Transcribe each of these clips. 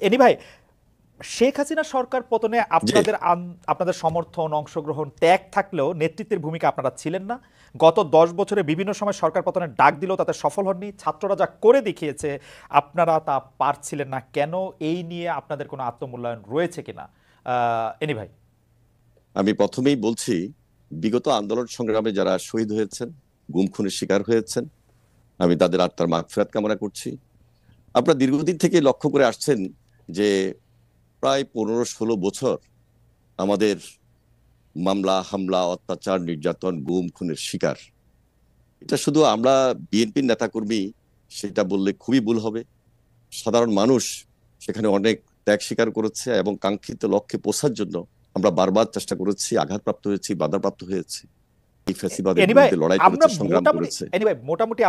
Any ভাই, শেখ হাসিনা সরকার পতনে জি। আপনাদের সমর্থন, অংশগ্রহণ, ত্যাগ থাকলেও নেতৃত্বের ভূমিকা আপনারা ছিলেন না। গত 10 বছরে বিভিন্ন সময় সরকার পতনের ডাক দিলেও তাতে সফল হননি। ছাত্ররা যা করে দেখিয়েছে আপনারা তা পারছিলেন না কেন? এই নিয়ে আপনাদের কোনো আত্মমূল্যায়ন রয়েছে কিনা? এনি ভাই। আমি প্রথমেই বলছি, বিগত আন্দোলন সংগ্রামে যারা শহীদ হয়েছেন, গুম খুনের শিকার হয়েছেন, আমি তাদের আত্মার মাগফিরাত কামনা করছি। আপনারা দীর্ঘদিন থেকে লক্ষ্য করে আসছেন যে প্রায় 15-16 বছর আমাদের মামলা, হামলা, অত্যাচার, নির্যাতন, গুম খুনের শিকার। এটা শুধু আমরা বিএনপির নেতাকর্মী সেটা বললে খুবই ভুল হবে। সাধারণ মানুষ সেখানে অনেক ত্যাগ স্বীকার করেছে এবং কাঙ্ক্ষিত লক্ষ্যে পৌঁছার জন্য আমরা বারবার চেষ্টা করেছি, আঘাতপ্রাপ্ত হয়েছি, বাধাপ্রাপ্ত হয়েছি, এই ফ্যাসিবাদের এনিওয়ে, বিরুদ্ধে লড়াই আমরা করেছে, সংগ্রাম মোটামুটি করেছে। মোটামুটি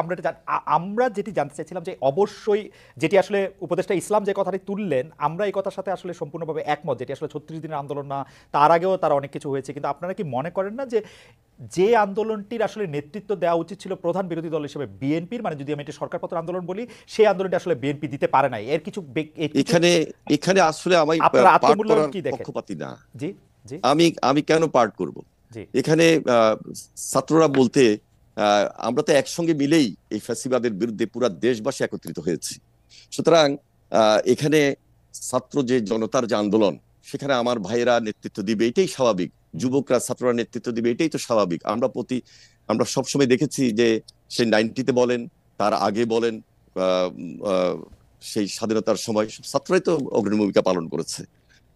আমরা যেটি জানতে চাইছিলাম যে অবশ্যই যেটি আসলে উপদেষ্টা ইসলাম যে কথাটি তুললেন, আমরা এই কথার সাথে আসলে সম্পূর্ণভাবে একমত, যেটি আসলে 36 দিনের আন্দোলন না, তার আগেও তার অনেক কিছু হয়েছে। কিন্তু আপনারা কি মনে করেন না যে যে আন্দোলনটির আসলে নেতৃত্ব দেওয়া উচিত ছিল প্রধান বিরোধী দল হিসেবে বিএনপির, মানে যদি আমি এটি সরকার পতন আন্দোলন বলি, সেই আন্দোলনটি আসলে বিএনপি দিতে পারে নাই? এর কিছু এখানে এখানে আসলে আমি আপনারা পার্ট আত্মমূল্যায়ন করার কি দেখেন? পক্ষপাতী না। জি, জি, আমি আমি কেন পার্ট করব? জি। এখানে ছাত্ররা বলতে আমরা তো একসঙ্গে মিলেই এই ফ্যাসিবাদের বিরুদ্ধে পুরা দেশবাসী একত্রিত হয়েছি। সুতরাং এখানে ছাত্র যে জনতার যে আন্দোলন, সেখানে আমার ভাইয়েরা নেতৃত্ব দিবে, এটাই স্বাভাবিক। যুবকরা, ছাত্ররা নেতৃত্ব দিবে, এটাই তো স্বাভাবিক। আমরা সবসময় দেখেছি যে সেই 90-তে বলেন, তার আগে বলেন, আহ, আহ, সেই স্বাধীনতার সময় ছাত্ররাই তো অগ্রণী ভূমিকা পালন করেছে।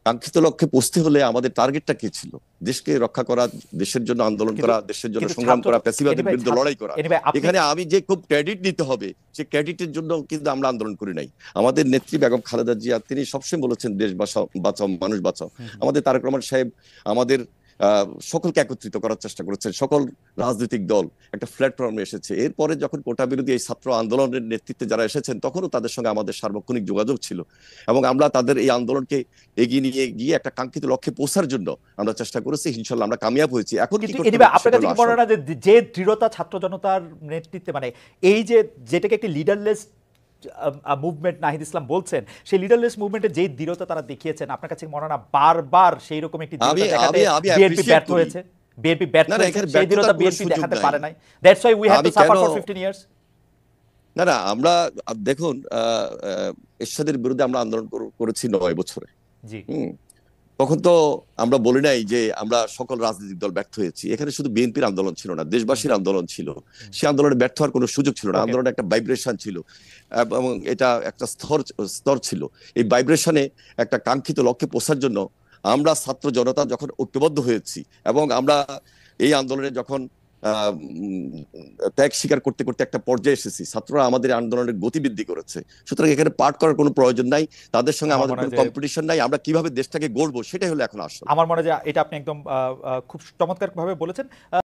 কাঙ্ক্ষিত লক্ষ্যে পৌঁছতে হলে আমাদের টার্গেটটা কি ছিল? দেশকে রক্ষা করা, দেশের জন্য আন্দোলন কিন্তু করা, দেশের জন্য কিন্তু সংগ্রাম ছাত্র করা, ফ্যাসিবাদের এনিওয়ে বিরুদ্ধে লড়াই করা। এনিওয়ে আপনি এখানে আমি যে খুব ক্রেডিট নিতে হবে, সেই ক্রেডিটের জন্য কিন্তু আমরা আন্দোলন করি নাই। আমাদের নেত্রী বেগম খালেদা জিয়া তিনি সবসময় বলেছেন দেশ বাঁচাও, বাঁচাও মানুষ বাঁচাও। আমাদের তারেক রহমান সাহেব আমাদের সকলকে একত্রিত করার চেষ্টা করেছেন, সকল রাজনৈতিক দল একটা প্ল্যাটফর্মে এসেছে। এরপরে যখন কোটা বিরোধী এই ছাত্র আন্দোলনের নেতৃত্বে যারা এসেছেন, তখনও তাদের সঙ্গে আমাদের সার্বক্ষণিক যোগাযোগ ছিল এবং আমরা তাদের এই আন্দোলনকে এগিয়ে নিয়ে গিয়ে একটা কাঙ্ক্ষিত লক্ষ্যে পৌঁছার জন্য আমরা চেষ্টা করেছি। ইনশাল্লাহ আমরা কামিয়াব হয়েছি। এখন কি কিন্তু করতে এনিওয়ে হবে আপনার সেটা কাছে হলো কি মনে আসল। হয় না যে যে দৃঢ়তা ছাত্র জনতার নেতৃত্বে, মানে এই যে যেটাকে একটি লিডারলেস মুভমেন্ট নাহিদ ইসলাম বলছেন, সেই লিডারলেস মুভমেন্টে যে দৃঢ়তা তারা দেখিয়েছেন, আপনার কাছে মনে হয় না বারবার সেই রকম একটি আমি দৃঢ়তা দেখাতে আমি আমি বিএনপি অ্যাপ্রিসিয়েট ব্যর্থ করি। হয়েছে? বিএনপি ব্যর্থ না না, হয়েছে, এখানে সেই দৃঢ়তা ব্যর্থতার কোনো বিএনপি সুযোগ দেখাতে নাই। পারে নাই। That's why we have to আমি কেন সাফার ফর 15 ইয়ার্স। না না, আমরা দেখুন, এরশাদের বিরুদ্ধে আমরা আন্দোলন করেছি 9 বছরে। জি, হুম তখন তো আমরা বলি নাই যে আমরা সকল রাজনৈতিক দল ব্যর্থ হয়েছি। এখানে শুধু বিএনপির আন্দোলন ছিল না, দেশবাসীর আন্দোলন ছিল। সে আন্দোলনে ব্যর্থ হওয়ার কোনো সুযোগ ছিল না। ওকে। আন্দোলনে একটা ভাইব্রেশন ছিল এবং এটা একটা স্তর স্তর ছিল। এই ভাইব্রেশনে একটা কাঙ্ক্ষিত লক্ষ্যে পৌঁছার জন্য আমরা ছাত্র জনতা যখন ঐক্যবদ্ধ হয়েছি এবং আমরা এই আন্দোলনে যখন ত্যাগ স্বীকার করতে করতে একটা পর্যায়ে এসেছি, ছাত্ররা আমাদের আন্দোলনের গতি বৃদ্ধি করেছে। সুতরাং এখানে পার্ট করার কোনো প্রয়োজন নাই, তাদের সঙ্গে আমার আমাদের মনে হয় কোনো যে কম্পিটিশন নাই। আমরা কিভাবে দেশটাকে গড়বো সেটাই হলো এখন আসল। আমার মনে হয় যে এটা আপনি একদম খুব চমৎকার ভাবে বলেছেন।